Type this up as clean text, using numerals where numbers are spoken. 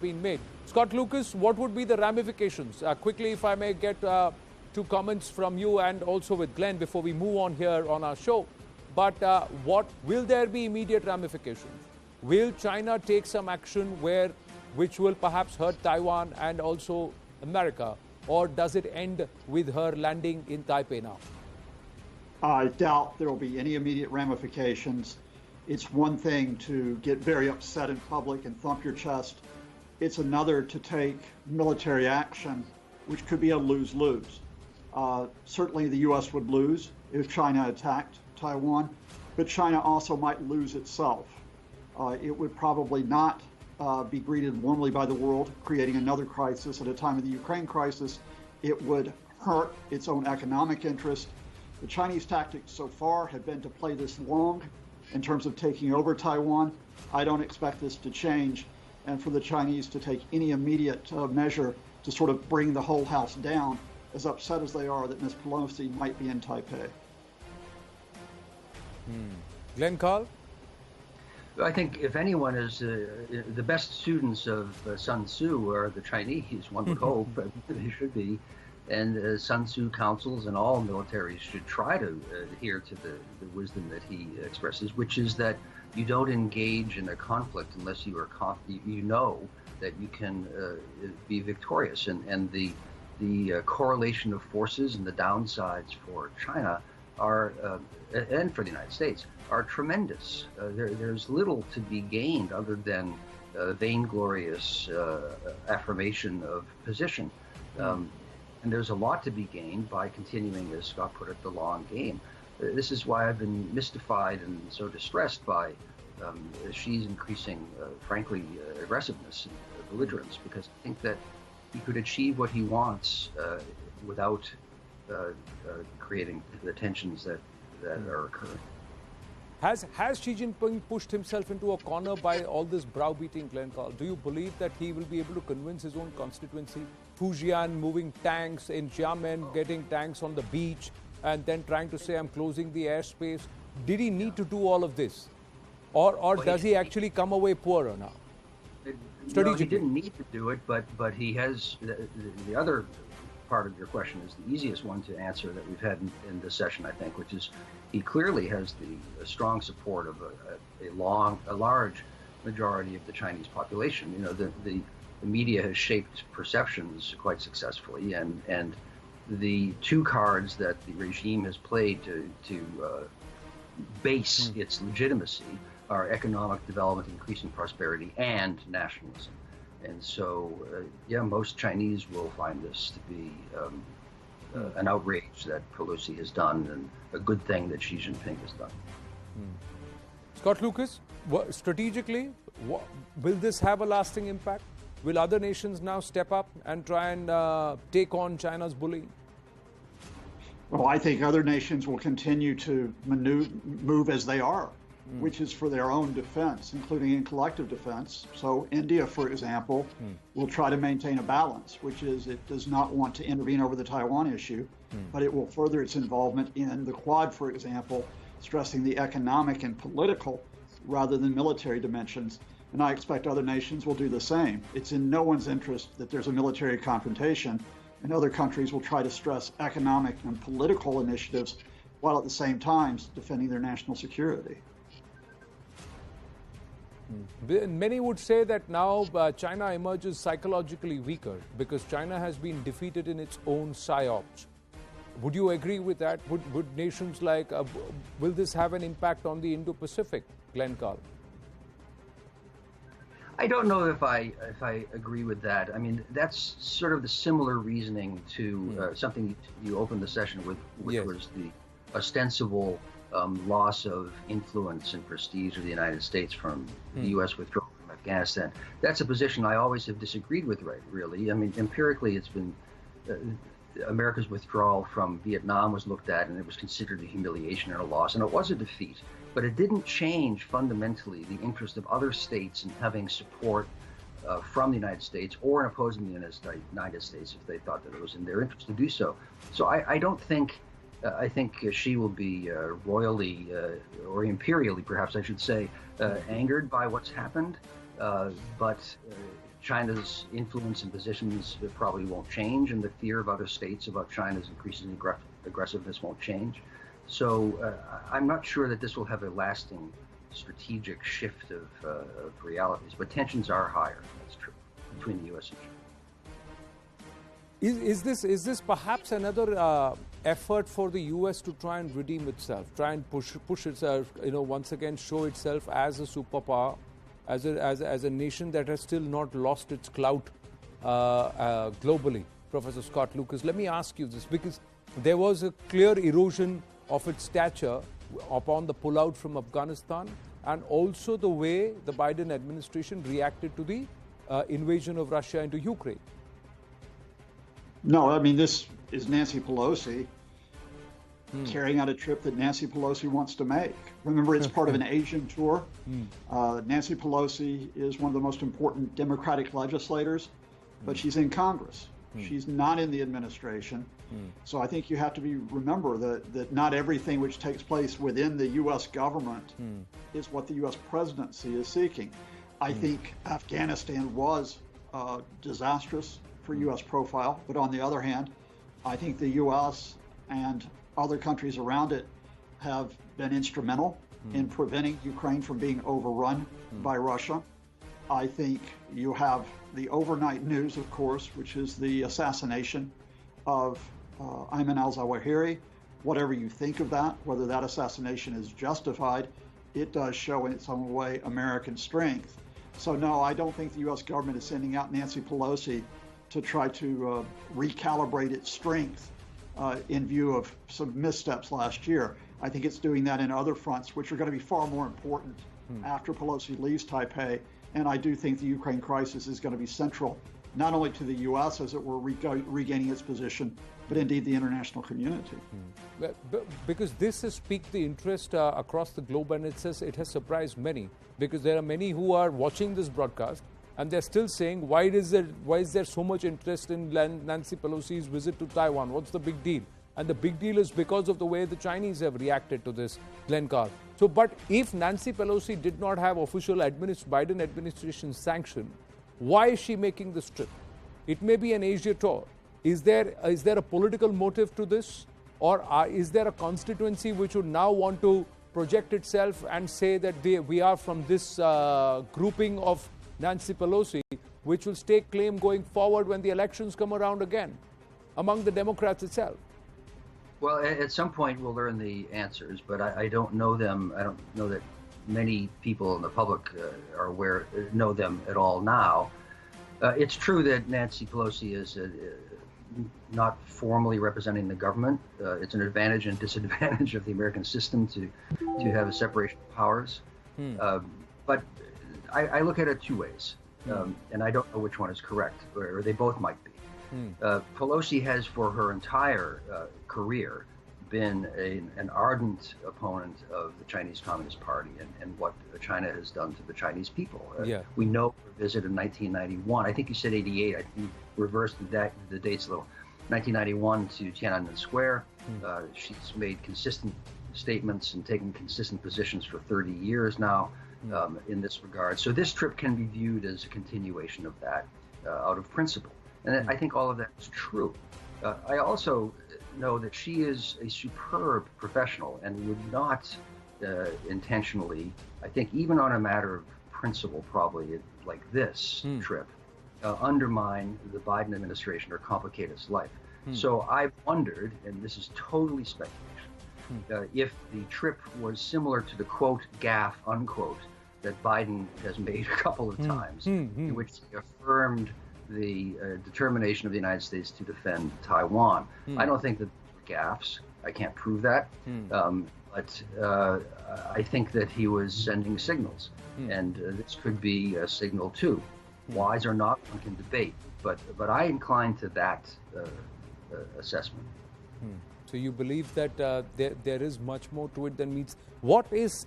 been made. Scott Lucas, what would be the ramifications? Quickly, if I may get two comments from you and also with Glenn before we move on here on our show. But what will there be immediate ramifications? Will China take some action which will perhaps hurt Taiwan and also America? Or does it end with her landing in Taipei now? I doubt there will be any immediate ramifications. It's one thing to get very upset in public and thump your chest. It's another to take military action, which could be a lose-lose. Certainly the U.S. would lose if China attacked Taiwan, but China also might lose itself. It would probably not be greeted warmly by the world, creating another crisis at a time of the Ukraine crisis. It would hurt its own economic interest. The Chinese tactics so far have been to play this long in terms of taking over Taiwan. I don't expect this to change, and for the Chinese to take any immediate measure to sort of bring the whole house down, as upset as they are that Ms. Pelosi might be in Taipei. Glenn Carle? I think if anyone is the best students of Sun Tzu are the Chinese, one would hope, but they should be. And Sun Tzu counsels and all militaries should try to adhere to the wisdom that he expresses, which is that you don't engage in a conflict unless you are you know that you can be victorious. And the correlation of forces and the downsides for China are, and for the United States, are tremendous. There's little to be gained other than vainglorious affirmation of position. And there's a lot to be gained by continuing, as Scott put it, the long game. This is why I've been mystified and so distressed by Xi's increasing, frankly, aggressiveness and belligerence, because I think that he could achieve what he wants without creating the tensions that are occurring. Has Xi Jinping pushed himself into a corner by all this browbeating, Glenn Carle? Do you believe that he will be able to convince his own constituency? Fujian moving tanks, in Xiamen getting tanks on the beach, and then trying to say, I'm closing the airspace. Did he need to do all of this? Or does he actually come away poorer now? No, he didn't need to do it, but he has. The other part of your question is the easiest one to answer that we've had in this session, I think, which is he clearly has the strong support of a large majority of the Chinese population. You know, the media has shaped perceptions quite successfully, and the two cards that the regime has played to base its legitimacy are economic development, increasing prosperity, and nationalism. And so, most Chinese will find this to be an outrage that Pelosi has done, and a good thing that Xi Jinping has done. Scott Lucas, strategically, will this have a lasting impact? Will other nations now step up and try and take on China's bullying? Well, I think other nations will continue to move as they are, which is for their own defense, including in collective defense. So India, for example, will try to maintain a balance, which is it does not want to intervene over the Taiwan issue, but it will further its involvement in the Quad, for example, stressing the economic and political rather than military dimensions. And I expect other nations will do the same. It's in no one's interest that there's a military confrontation, and other countries will try to stress economic and political initiatives while at the same time defending their national security. Many would say that now China emerges psychologically weaker because China has been defeated in its own psyops. Would you agree with that? Would nations like, will this have an impact on the Indo-Pacific, Glenn Carle? I don't know if I agree with that. I mean, that's sort of the similar reasoning to something you opened the session with, which was the ostensible loss of influence and prestige of the United States from the U.S. withdrawal from Afghanistan. That's a position I always have disagreed with, really. I mean, empirically, it's been America's withdrawal from Vietnam was looked at, and it was considered a humiliation and a loss, and it was a defeat. But it didn't change fundamentally the interest of other states in having support from the United States or in opposing the United States if they thought that it was in their interest to do so. So I don't think, I think she will be royally, or imperially perhaps I should say, angered by what's happened. But China's influence and positions probably won't change, and the fear of other states about China's increasing aggressiveness won't change. So I'm not sure that this will have a lasting strategic shift of realities, but tensions are higher, that's true, between the U.S. and China. Is this perhaps another effort for the U.S. to try and redeem itself, try and push itself, once again show itself as a superpower, as a nation that has still not lost its clout globally? Professor Scott Lucas, let me ask you this, because there was a clear erosion of its stature upon the pullout from Afghanistan, and also the way the Biden administration reacted to the invasion of Russia into Ukraine. No, I mean, this is Nancy Pelosi carrying out a trip that Nancy Pelosi wants to make. Remember, it's part of an Asian tour. Nancy Pelosi is one of the most important Democratic legislators, but she's in Congress. She's not in the administration. So I think you have to remember that not everything which takes place within the U.S. government is what the U.S. presidency is seeking. I think Afghanistan was disastrous for U.S. profile, but on the other hand, I think the U.S. and other countries around it have been instrumental in preventing Ukraine from being overrun by Russia. I think you have the overnight news, of course, which is the assassination of Ayman al-Zawahiri. Whatever you think of that, whether that assassination is justified, it does show in its own way American strength. So no, I don't think the U.S. government is sending out Nancy Pelosi to try to recalibrate its strength in view of some missteps last year. I think it's doing that in other fronts, which are going to be far more important after Pelosi leaves Taipei. And I do think the Ukraine crisis is going to be central, not only to the U.S., as it were, regaining its position, but indeed the international community. Because this has piqued the interest across the globe, and it has surprised many, because there are many who are watching this broadcast, and they're still saying, why is there so much interest in Nancy Pelosi's visit to Taiwan? What's the big deal? And the big deal is because of the way the Chinese have reacted to this, Glenn Carle. So, but if Nancy Pelosi did not have official Biden administration sanction, why is she making this trip? It may be an Asia tour. Is there a political motive to this? Or is there a constituency which would now want to project itself and say that we are from this grouping of Nancy Pelosi, which will stake claim going forward when the elections come around again among the Democrats itself? Well, at some point we'll learn the answers, but I don't know them. I don't know that many people in the public know them at all now. It's true that Nancy Pelosi is not formally representing the government. It's an advantage and disadvantage of the American system to have a separation of powers. But I look at it two ways, and I don't know which one is correct, or they both might be. Pelosi has, for her entire career, been an ardent opponent of the Chinese Communist Party and what China has done to the Chinese people. We know her visit in 1991. I think you said 88. I think you reversed the dates a little. 1991 to Tiananmen Square. She's made consistent statements and taken consistent positions for 30 years now in this regard. So this trip can be viewed as a continuation of that out of principle. And I think all of that is true. I also know that she is a superb professional and would not intentionally, I think even on a matter of principle, probably like this trip, undermine the Biden administration or complicate its life. So I've wondered, and this is totally speculation, if the trip was similar to the quote, gaffe, unquote, that Biden has made a couple of times, in which he affirmed the determination of the United States to defend Taiwan. I don't think that they're gaffes. I can't prove that. But I think that he was sending signals. And this could be a signal too. Wise or not, one can debate. But I incline to that assessment. So you believe that there is much more to it than meets. What is